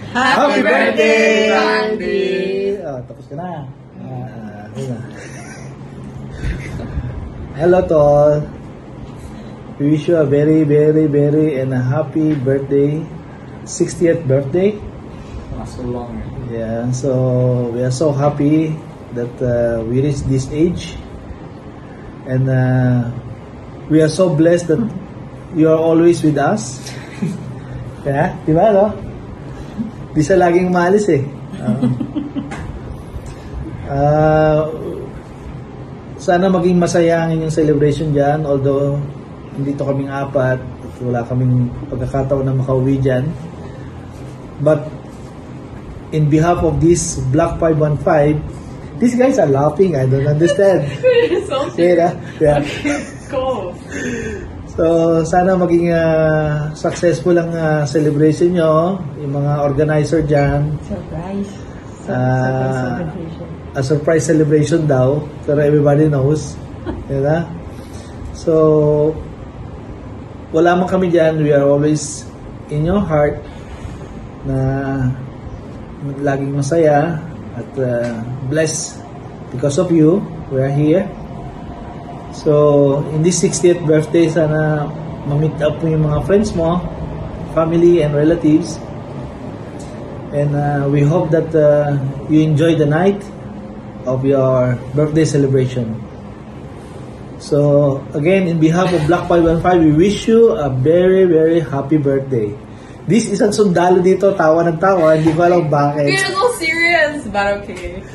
Happy birthday, Andy! Tapos ka na. Hello, Tol. We wish you a very, very, very and a happy birthday. 60th birthday. Not so long. Yeah, so we are so happy that we reached this age. And we are so blessed that you are always with us. Kaya, di ba, no? Di siya laging maalis eh. Sana maging masaya ang inyong celebration dyan, although dito kaming apat at wala kaming pagkakataon na makauwi dyan. But in behalf of this Black 515, these guys are laughing. I don't understand. So Yeah. Go. So, sana maging successful ang celebration nyo, yung mga organizer dyan. Surprise. A surprise celebration daw, pero everybody knows. Diba? So, wala man kami dyan, we are always in your heart na laging masaya at blessed because of you. We are here. So, in this 60th birthday, sana ma-meet up mo yung mga friends mo, family and relatives. And we hope that you enjoy the night of your birthday celebration. So, again, in behalf of Black 515, we wish you a very, very happy birthday. This isang sundalo dito, tawa ng tawa, hindi ko alam bakit. You're so serious, but okay.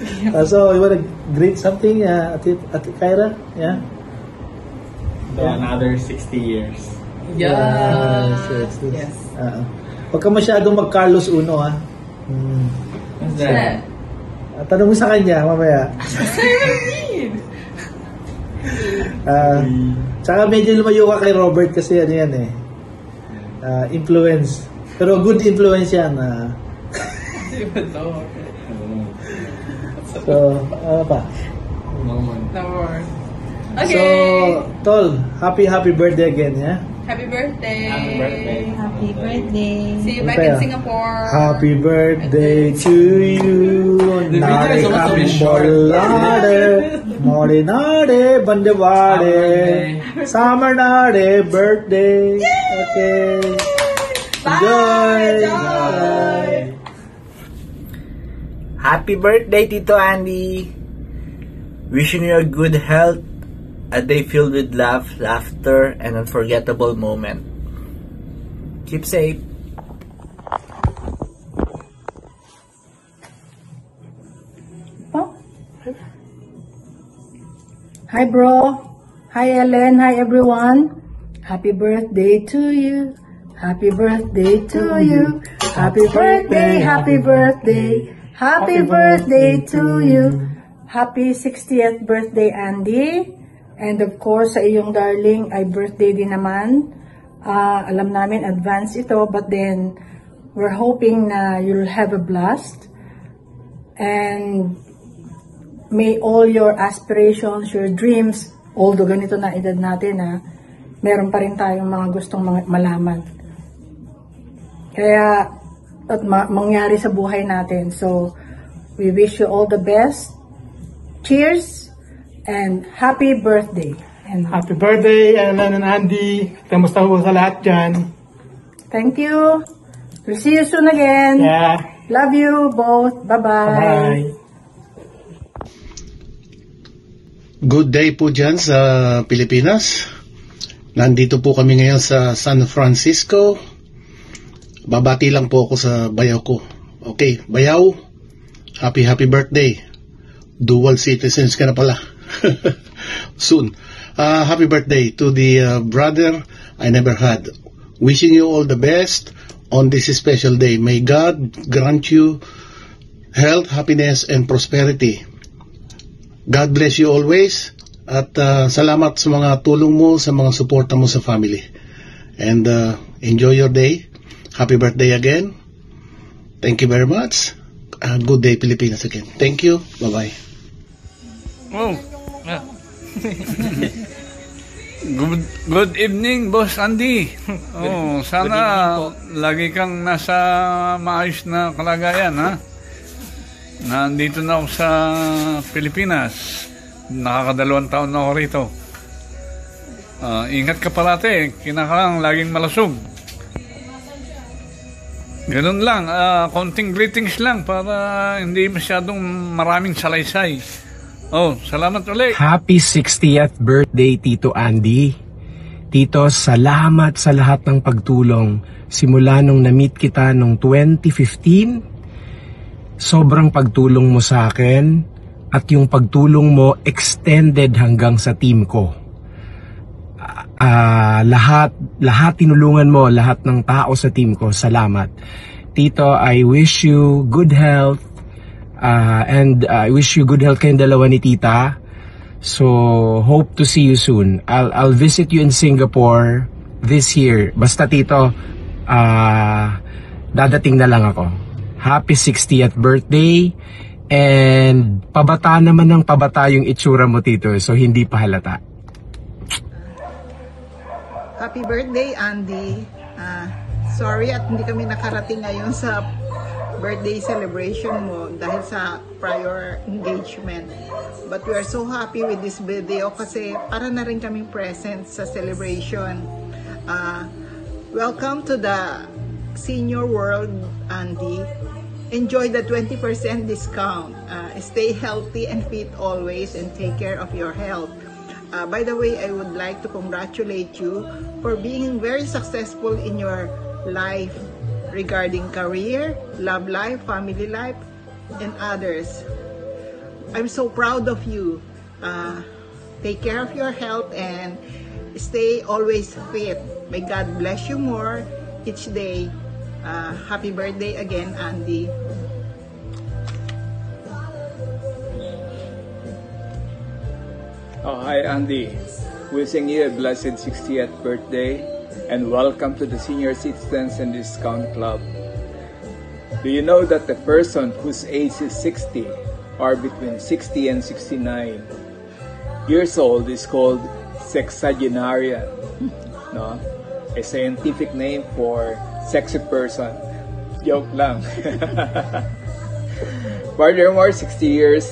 So, you wanna greet something, Ate Kyra? Yeah? Another 60 years. Yes. Yes. Huwag ka masyadong mag-Carlos Uno, ha? What's that? Tanong mo sa kanya, mamaya. Tsaka medyo lumayo ka kay Robert kasi ano yan eh. Influence. Pero good influence yan. So, ano pa? No more. Okay. So, Tol, happy birthday again, yeah? Happy birthday. Happy birthday. Happy birthday. See you back in Singapore. Happy birthday to you. Nare supposed to be short. Nare bandewade. Summer nare birthday. Okay. Enjoy. Bye. Happy birthday, Tito Andy! Wishing you a good health, a day filled with love, laughter, and unforgettable moment. Keep safe. Hi, bro. Hi, Ellen. Hi, everyone. Happy birthday to you. Happy birthday to you. Happy birthday, happy birthday. Happy birthday to you. Happy 60th birthday, Andy. And of course, sa iyong darling ay birthday din naman. Alam namin advance ito, but then we're hoping na you'll have a blast. And may all your aspirations, your dreams, although ganito na edad natin meron pa rin tayong mga gustong malaman. Kaya, at mangyari sa buhay natin. So, we wish you all the best. Cheers! And happy birthday. And Happy birthday, Ellen and Andy. Kamusta po sa lahat dyan? thank you. We'll see you soon again. Yeah. Love you both. Bye-bye. Bye. Good day po dyan sa Pilipinas. Nandito po kami ngayon sa San Francisco. Babati lang po ako sa bayaw ko. Okay, bayaw, happy birthday. Dual citizens ka na pala. Soon. Happy birthday to the brother I never had. Wishing you all the best on this special day. May God grant you health, happiness, and prosperity. God bless you always. At salamat sa mga tulong mo, sa mga suporta mo sa family. And enjoy your day. Happy birthday again. Thank you very much. Good day, Pilipinas again. Thank you. Bye-bye. Oh. Good evening, Boss Andy. Sana lagi kang nasa maayos na kalagayan, ha? Nandito na ako sa Pilipinas. Nakakadalawang taon na ako rito. Ingat ka parati. Kinakailangan laging malusog. Ganun lang. Konting greetings lang para hindi masyadong maraming salaysay. Salamat ulit. Happy 60th birthday, Tito Andy. Tito, salamat sa lahat ng pagtulong. Simula nung na-meet kita nung 2015, sobrang pagtulong mo sa akin at yung pagtulong mo extended hanggang sa team ko. Lahat tinulungan mo, lahat ng tao sa team ko. Salamat. Tito, I wish you good health. And I wish you good health kayong dalawa ni Tita. So, hope to see you soon. I'll visit you in Singapore this year. Basta Tito, dadating na lang ako. Happy 60th birthday. And pabata naman ng pabata yung itsura mo, Tito. So, hindi pa halata. Happy birthday, Andy. Sorry at hindi kami nakarating ngayon sa birthday celebration mo dahil sa prior engagement. But we are so happy with this video kasi para na rin kaming present sa celebration. Welcome to the senior world, Andy. Enjoy the 20% discount. Stay healthy and fit always and take care of your health. By the way, I would like to congratulate you for being very successful in your life regarding career, love life, family life, and others. I'm so proud of you. Take care of your health and stay always fit. May God bless you more each day. Happy birthday again, Andy. Hi Andy, wishing you a blessed 60th birthday and welcome to the Senior Citizens and Discount Club. Do you know that the person whose age is 60 or between 60 and 69 years old is called sexagenarian, no? A scientific name for sexy person. Joke lang. Furthermore, 60 years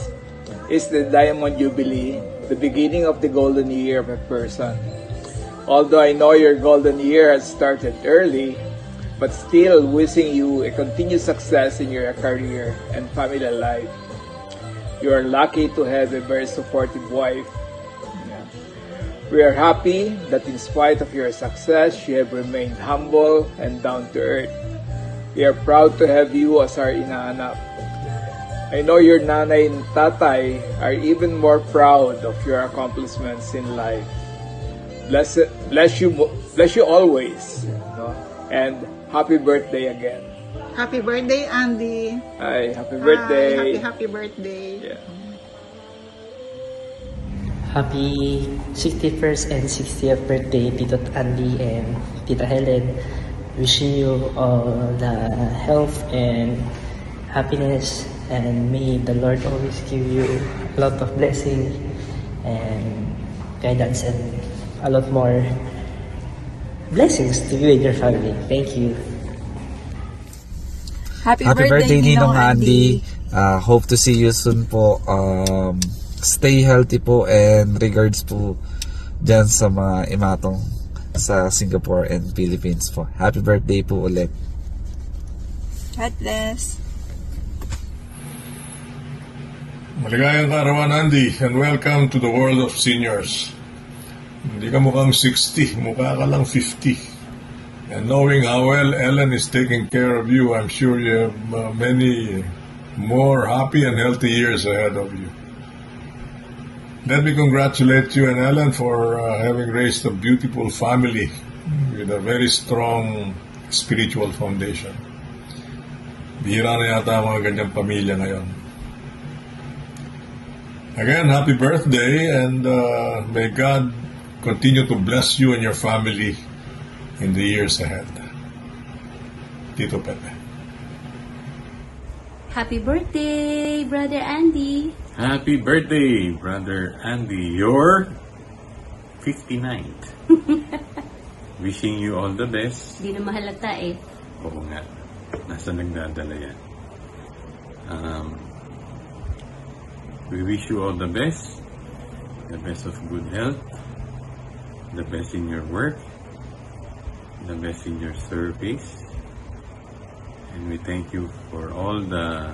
is the Diamond Jubilee, the beginning of the golden year of a person. Although I know your golden year has started early, but still wishing you a continued success in your career and family life. You are lucky to have a very supportive wife. Yeah. We are happy that in spite of your success, you have remained humble and down to earth. We are proud to have you as our inaanak. I know your nanay and tatay are even more proud of your accomplishments in life. Bless you always, no? And happy birthday again. Happy birthday, Andy. Hi, happy birthday. Happy birthday. Yeah. Happy 61st and 60th birthday, Tito Andy and Tita Helen. Wishing you all the health and happiness, and may the Lord always give you a lot of blessing and guidance and a lot more blessings to you and your family. Thank you. Happy birthday, Ninong Andy. Hope to see you soon po. Stay healthy po and regards po dyan sa mga imatong sa Singapore and Philippines po. Happy birthday po ulit. God bless. Maligayang kaarawan, Andy, and welcome to the world of seniors. Hindi ka mukhang 60, mukha ka lang 50. And knowing how well Ellen is taking care of you, I'm sure you have many more happy and healthy years ahead of you. Let me congratulate you and Ellen for having raised a beautiful family with a very strong spiritual foundation. Bihira na yata ang mga ganyang pamilya ngayon. Again, happy birthday, and may God continue to bless you and your family in the years ahead. Tito Pepe. Happy birthday, Brother Andy. Happy birthday, Brother Andy. Your 59th. Wishing you all the best. Di na mahalata eh. Oo nga. Nasa nagdadala yan. We wish you all the best of good health, the best in your work, the best in your service, and we thank you for all the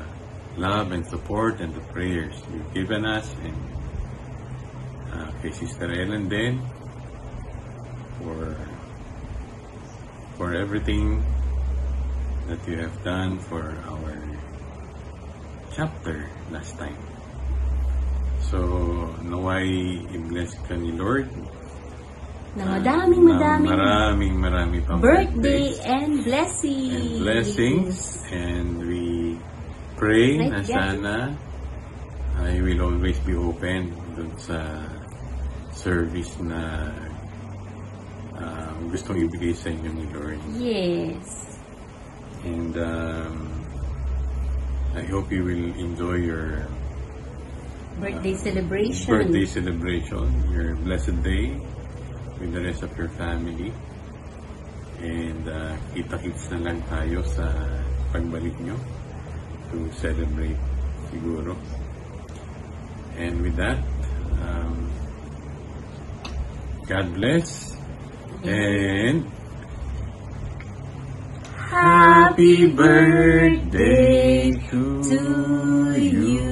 love and support and the prayers you've given us, and kay Sister Ellen din for everything that you have done for our chapter last time. So, naway i-bless ka ni Lord Na maraming pang birthday and blessings. And we pray na sana I will always be open dun sa service na gustong ibigay sa inyo ni Lord. Yes. And I hope you will enjoy your birthday celebration, your blessed day with the rest of your family. And kita-kits na lang tayo sa pagbalik nyo to celebrate siguro. And with that, God bless and happy birthday to you.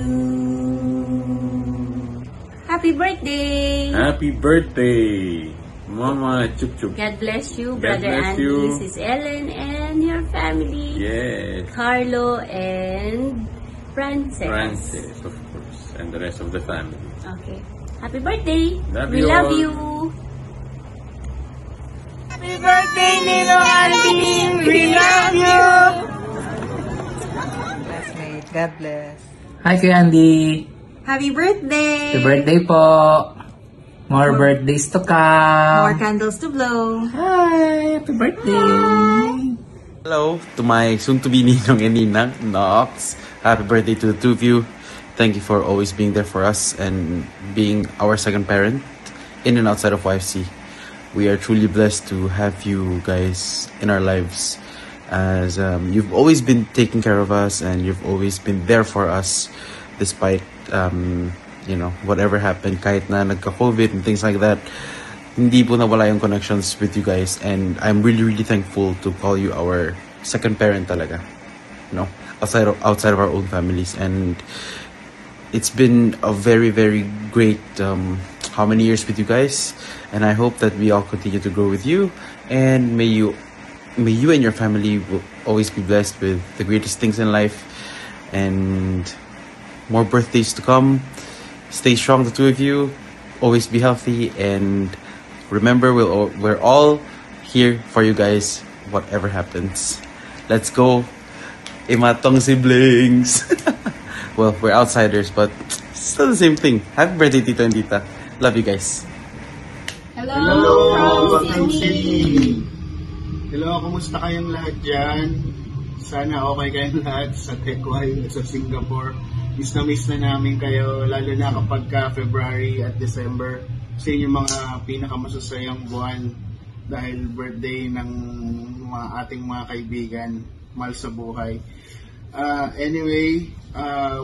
Happy birthday! Happy birthday, Mama Chup Chup. God bless you, God Brother bless Andy, you. Sis Ellen, and your family. Yes. Carlo and Francis, of course, and the rest of the family. Okay. Happy birthday! Love We you love all. you! Happy birthday, Nino Andy! We love you! Classmate, God bless. Hi kay Andy! Happy birthday! Happy birthday po! More birthdays to come! More candles to blow. Hi! Happy birthday! Hello to my soon-to-be Ninong and Ninang, Nox. Happy birthday to the two of you. Thank you for always being there for us and being our second parent in and outside of YFC. We are truly blessed to have you guys in our lives, as you've always been taking care of us and you've always been there for us despite whatever happened, kahit na nagka-COVID and things like that. Hindi po nawala yung connections with you guys, and I'm really, really thankful to call you our second parent talaga. Outside of our own families. And it's been a very, very great how many years with you guys, and I hope that we all continue to grow with you, and may you and your family will always be blessed with the greatest things in life, and more birthdays to come. Stay strong, the two of you. Always be healthy, and remember, we're all here for you guys, whatever happens. Let's go, Imatong siblings. Well, we're outsiders, but still the same thing. Happy birthday, Tito and Tita. Love you guys. Hello from Sydney. Hello, kumusta kayong lahat dyan? Sana okay kayong lahat sa Tekway at sa Singapore. Miss na namin kayo, lalo na kapag February at December. Sa inyong mga pinakamasasayang buwan dahil birthday ng ating mga kaibigan, mahal sa buhay. Anyway,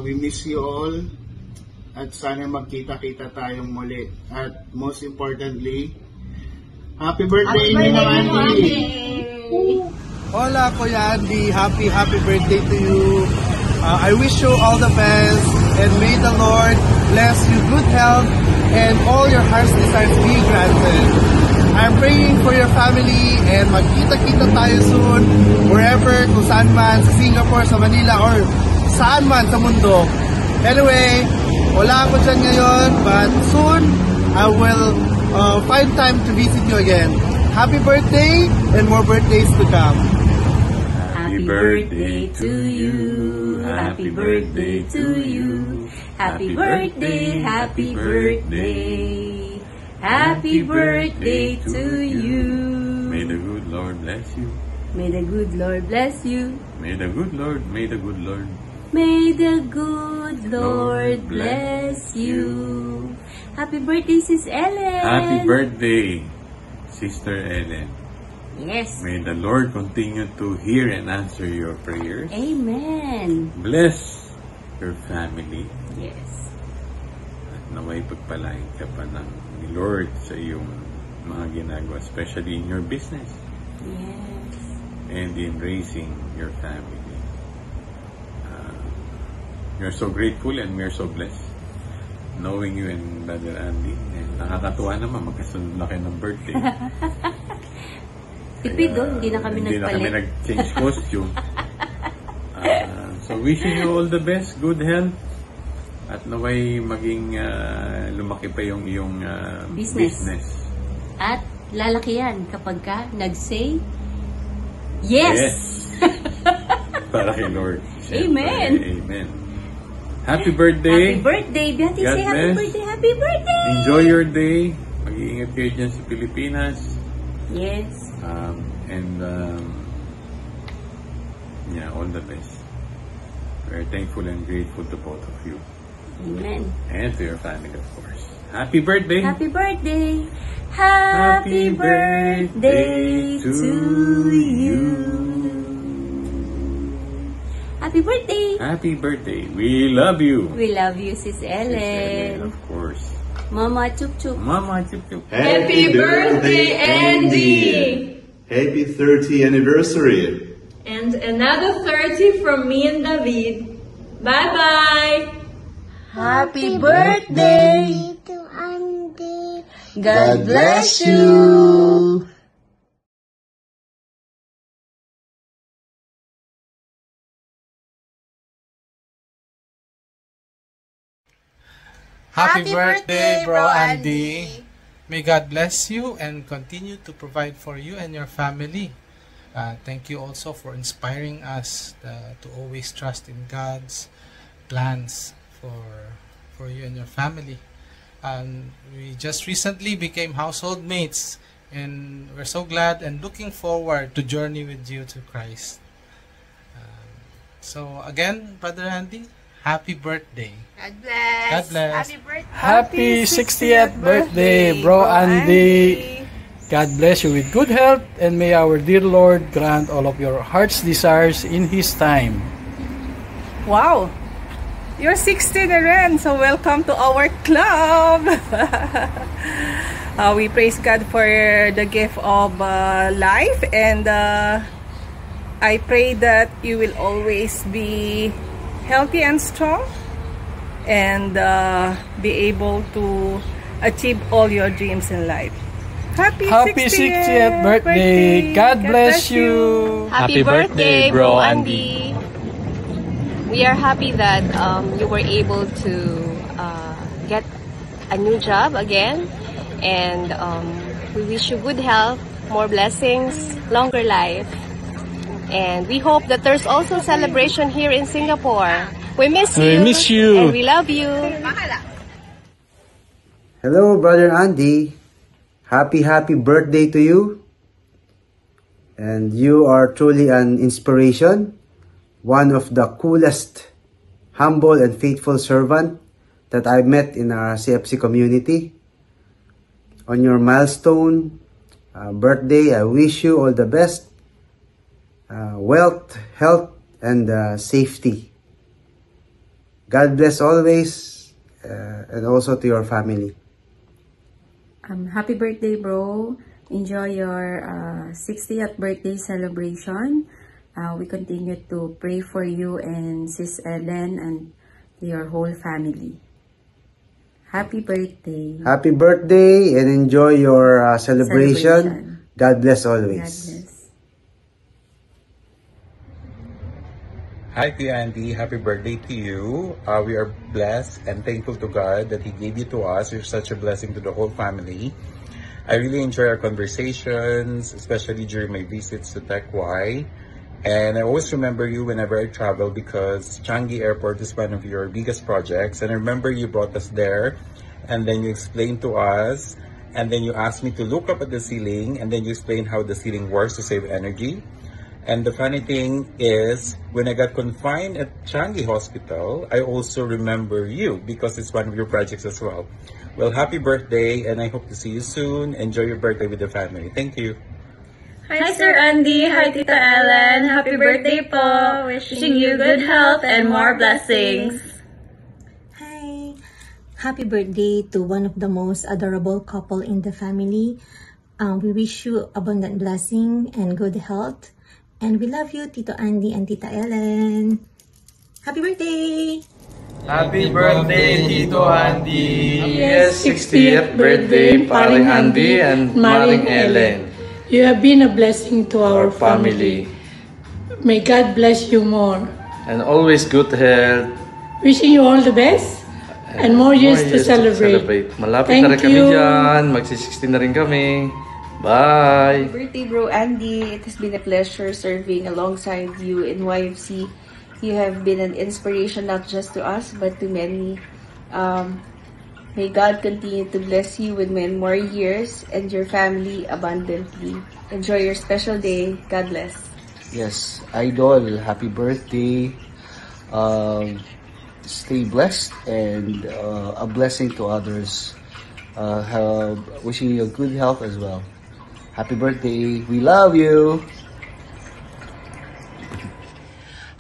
we miss you all. At sana magkita-kita tayong muli. At most importantly, happy birthday, Ninong Andy! Hola, Kuya Andy. Happy birthday to you. I wish you all the best, and may the Lord bless you good health and all your heart's desires be granted. I'm praying for your family, and magkita-kita tayo soon wherever, kung saan man, sa Singapore, sa Manila, or saan man sa mundo. Anyway, wala ako dyan ngayon, but soon I will find time to visit you again. Happy birthday and more birthdays to come. Happy birthday to you. Happy birthday to you. Happy birthday, happy birthday. Happy birthday to you. May the good Lord bless you. May the good Lord bless you. May the good Lord, may the good Lord. May the good Lord bless you. Happy birthday, Sis Ellen! Happy birthday, Sister Ellen. Yes. May the Lord continue to hear and answer your prayers. Amen. Bless your family. Yes. At naway pagpalain ka pa ni Lord sa iyong mga ginagawa, especially in your business. Yes. And in raising your family. We are so grateful and we are so blessed knowing you and Brother Andy. And nakakatuwa naman, magkasunod na kayo ng birthday. Tipid doon, hindi na kami Hindi na kami nag-change costume. So wishing you all the best, good health, at naway maging lumaki pa yung iyong business. At lalaki yan kapag ka nag-say yes! Para kay Lord. Amen! Amen. Happy birthday! Happy birthday! Beatrice, say happy birthday! Happy birthday! Enjoy your day. Mag-iingat kayo dyan sa Pilipinas. Yes. Yeah, all the best. We're thankful and grateful to both of you. Amen. And to your family, of course. Happy birthday! Happy birthday! Happy birthday to you! Happy birthday! Happy birthday! We love you! We love you, Sis Ellen. Of course. Mama Chup Chup. Mama Chup Chup. Happy birthday, Andy! Happy 30th anniversary! And another 30 from me and David. Bye-bye! Happy birthday to Andy. God bless you. Happy birthday, Bro Andy. May God bless you and continue to provide for you and your family. Thank you also for inspiring us to always trust in God's plans for you and your family. We just recently became household mates, and we're so glad and looking forward to journey with you to Christ. So again, Brother Andy, happy birthday. God bless. God bless. Happy birthday. Happy 60th birthday, Bro Andy. God bless you with good health, and may our dear Lord grant all of your heart's desires in His time. Wow! You're 60 na rin, so welcome to our club! We praise God for the gift of life, and I pray that you will always be healthy and strong, and be able to achieve all your dreams in life. Happy 60th birthday! God bless you! Happy birthday, Bro Andy! We are happy that you were able to get a new job again, and we wish you good health, more blessings, longer life, and we hope that there's also celebration here in Singapore. We miss you! We miss you! And we love you! Hello, Brother Andy. Happy birthday to you. And you are truly an inspiration. One of the coolest, humble and faithful servant that I met in our CFC community. On your milestone birthday, I wish you all the best. Wealth, health, and safety. God bless always, and also to your family. Happy birthday, bro. Enjoy your 60th birthday celebration. We continue to pray for you and Sis Ellen and your whole family. Happy birthday. Happy birthday and enjoy your celebration. God bless always. God bless. Hi, Kuya Andy. Happy birthday to you. We are blessed and thankful to God that He gave you to us. You're such a blessing to the whole family. I really enjoy our conversations, especially during my visits to Tech Y. And I always remember you whenever I travel because Changi Airport is one of your biggest projects. And I remember you brought us there and then you explained to us and then you asked me to look up at the ceiling and then you explained how the ceiling works to save energy. And the funny thing is, when I got confined at Changi Hospital, I also remember you because it's one of your projects as well. Well, happy birthday, and I hope to see you soon. Enjoy your birthday with the family. Thank you. Hi, Sir Andy. Hi, Tita Ellen. Happy birthday po. Wishing you good health and more blessings. Hi. Happy birthday to one of the most adorable couple in the family. We wish you abundant blessing and good health. And we love you, Tito Andy and Tita Ellen. Happy birthday! Happy birthday, Tito Andy! Yes, 60th birthday, Paring Andy and Maring Ellen. You have been a blessing to our family. May God bless you more. And always good health. Wishing you all the best and more years to celebrate. Malapit na rin kami dyan. Magsi-60 na rin kami. Bye! Happy birthday, Bro Andy. It has been a pleasure serving alongside you in YFC. You have been an inspiration not just to us, but to many. May God continue to bless you with many more years and your family abundantly. Enjoy your special day. God bless. Yes, Idol, happy birthday. Stay blessed and a blessing to others. Wishing you a good health as well. Happy birthday. We love you.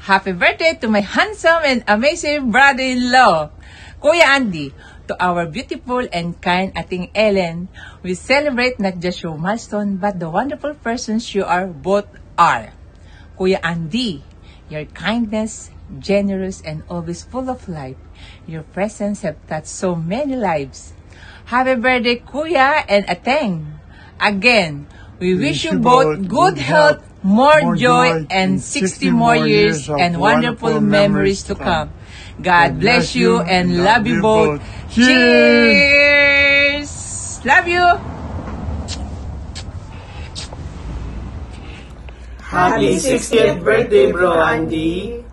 Happy birthday to my handsome and amazing brother-in-law, Kuya Andy. To our beautiful and kind Ating Ellen, we celebrate not just your milestone, but the wonderful persons you are both are. Kuya Andy, your kindness, generous, and always full of life. Your presence have touched so many lives. Happy birthday, Kuya and Ateng. Again, we wish you both good health, more joy, and 60 more years and wonderful memories to come. God bless you and love you both. Cheers! Love you! Happy 60th birthday, Bro Andy.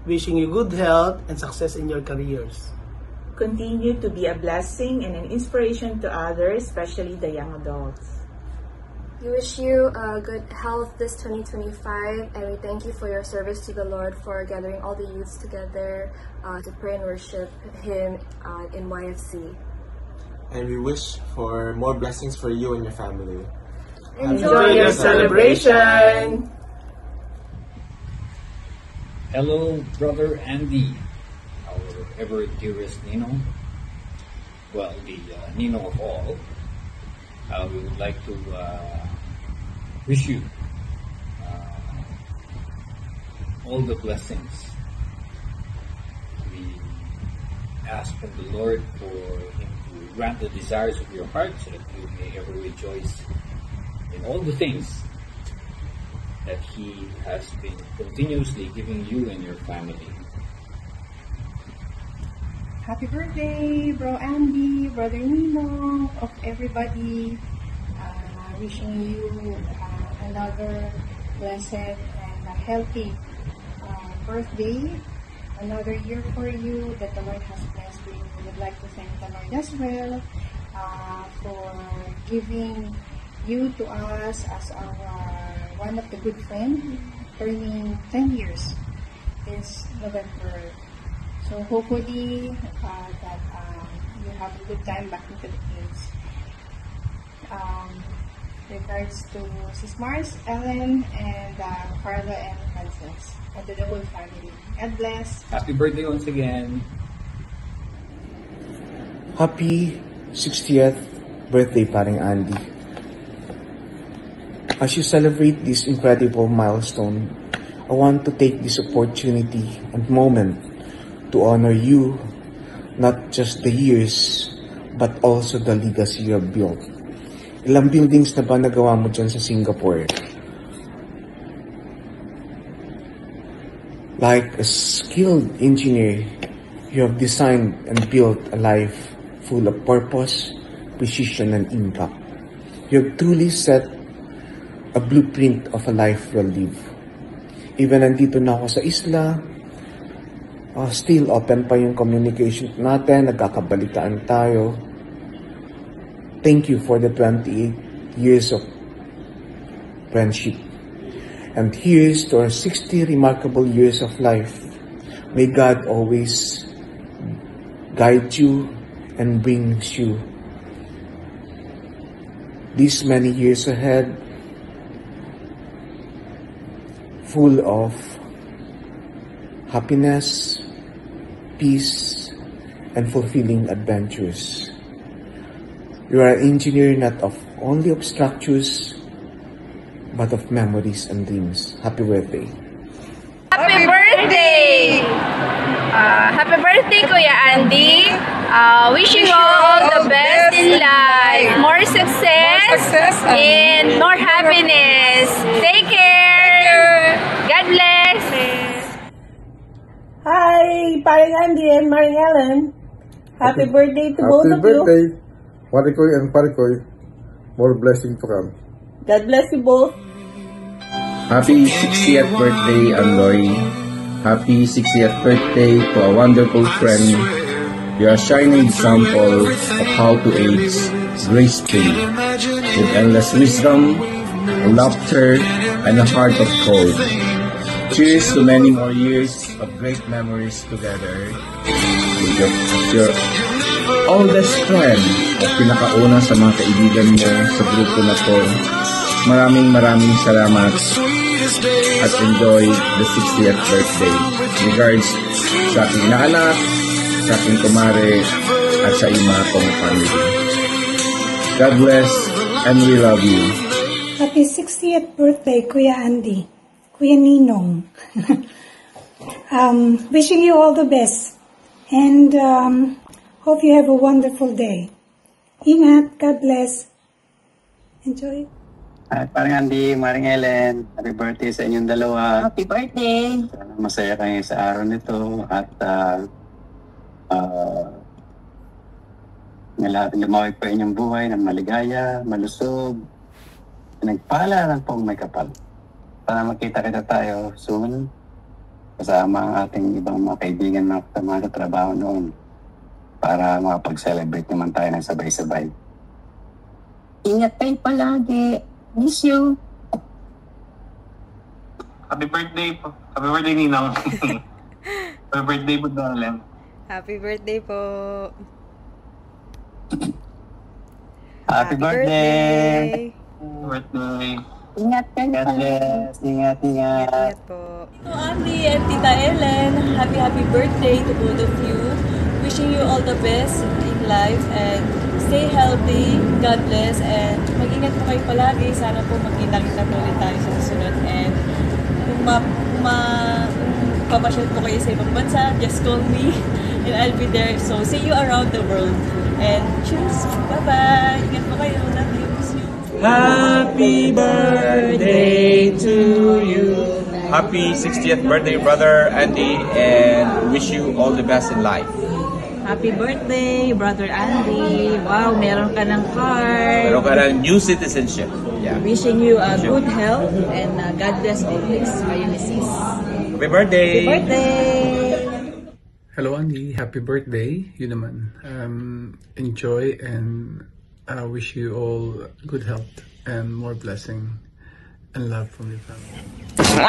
Wishing you good health and success in your careers. Continue to be a blessing and an inspiration to others, especially the young adults. We wish you good health this 2025, and we thank you for your service to the Lord, for gathering all the youths together to pray and worship Him in YFC. And we wish for more blessings for you and your family. Enjoy your celebration! Hello, Brother Andy, our ever dearest Nino. Well, the Nino of all. We would like to wish you all the blessings. We ask from the Lord for Him to grant the desires of your heart, so that you may ever rejoice in all the things that He has been continuously giving you and your family. Happy birthday, Bro Andy, Brother Nino, of everybody. Wishing you another blessed and healthy birthday. Another year for you that the Lord has blessed you. We would like to thank the Lord as well for giving you to us as our one of the good friends, turning 10 years this November. So hopefully that you have a good time back in the Philippines. Regards to Sis Mars, Ellen, and Carla and Frances, and to the whole family. God bless. Happy birthday once again. Happy 60th birthday, Paring Andy. As you celebrate this incredible milestone, I want to take this opportunity and moment to honor you, not just the years, but also the legacy you have built. Ilang buildings na ba nagawa mo dyan sa Singapore? Like a skilled engineer, you have designed and built a life full of purpose, precision, and impact. You have truly set a blueprint of a life well lived. Even nandito na ako sa isla, still open pa yung communication natin, nagkakabalitaan tayo. Thank you for the 28 years of friendship. And here's to our 60 remarkable years of life. May God always guide you and brings you these many years ahead, full of happiness, peace, and fulfilling adventures. You are an engineer not of only of structures, but of memories and dreams. Happy birthday. Happy birthday! Happy birthday, Kuya Andy. Wishing you all the best in life. More success and more happiness. Take care. God bless. Hi, Paring Andy and Maring Ellen. Happy birthday to both of you. Happy birthday, Marikoy and Parikoy. More blessing to come. God bless you both. Happy 60th birthday, Andoy. Happy 60th birthday to a wonderful friend. You are a shining example of how to age gracefully, with endless wisdom, laughter, and a heart of gold. Cheers to many more years of great memories together with your oldest friend at pinakauna sa mga kaibigan mo sa grupo na to. Maraming salamat at enjoy the 60th birthday. Regards sa aking inaanak, sa aking kumare, at sa iyong mga family. God bless and we love you. Happy 60th birthday, Kuya Andy. Kuya Ninong. Wishing you all the best. And hope you have a wonderful day. Ingat. God bless. Enjoy. At parang Andy, Maring Ellen, happy birthday sa inyong dalawa. Happy birthday! Sana masaya kayo sa araw nito at lumawig pa inyong buhay ng maligaya, malusog, nagpala ng pong may kapal. Sana makita-kita tayo soon kasama ang ating ibang mga kaibigan na kasama sa trabaho noon para makapag-celebrate naman tayo ng sabay-sabay. Ingat kayo palagi. Miss you. Happy birthday po. Happy birthday, Ninang. Happy birthday po, darling. Happy birthday po. Happy birthday. Happy birthday. Ingat kayo. Ingat. Ingat po. Andy and Tita Ellen, happy birthday to both of you. Wishing you all the best in life and stay healthy, God bless, and mag-ingat po kayo palagi. Sana po magkita-kita po ulit tayo sa susunod. And kung papasyal po kayo sa ibang bansa, just call me and I'll be there. So, see you around the world. And cheers! Bye-bye! Ingat po kayo. Love you. Miss you. Happy birthday to you. Happy 60th birthday, Brother Andy, and wish you all the best in life. Happy birthday, Brother Andy. Wow, meron ka ng card. Meron ka ng new citizenship. Yeah. Wishing you good health and God bless always. Kayo ni Sis. Happy birthday! Happy birthday! Hello, Andy. Happy birthday. Yun naman. Enjoy and wish you all good health and more blessing and love from your family.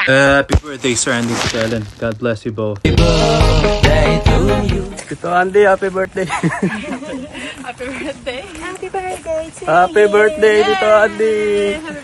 Happy birthday, Sir Andy and Ellen. God bless you both. Happy birthday to you. Tito Andy, happy birthday. Happy birthday. Happy birthday to Happy you. birthday, Tito Andy. Happy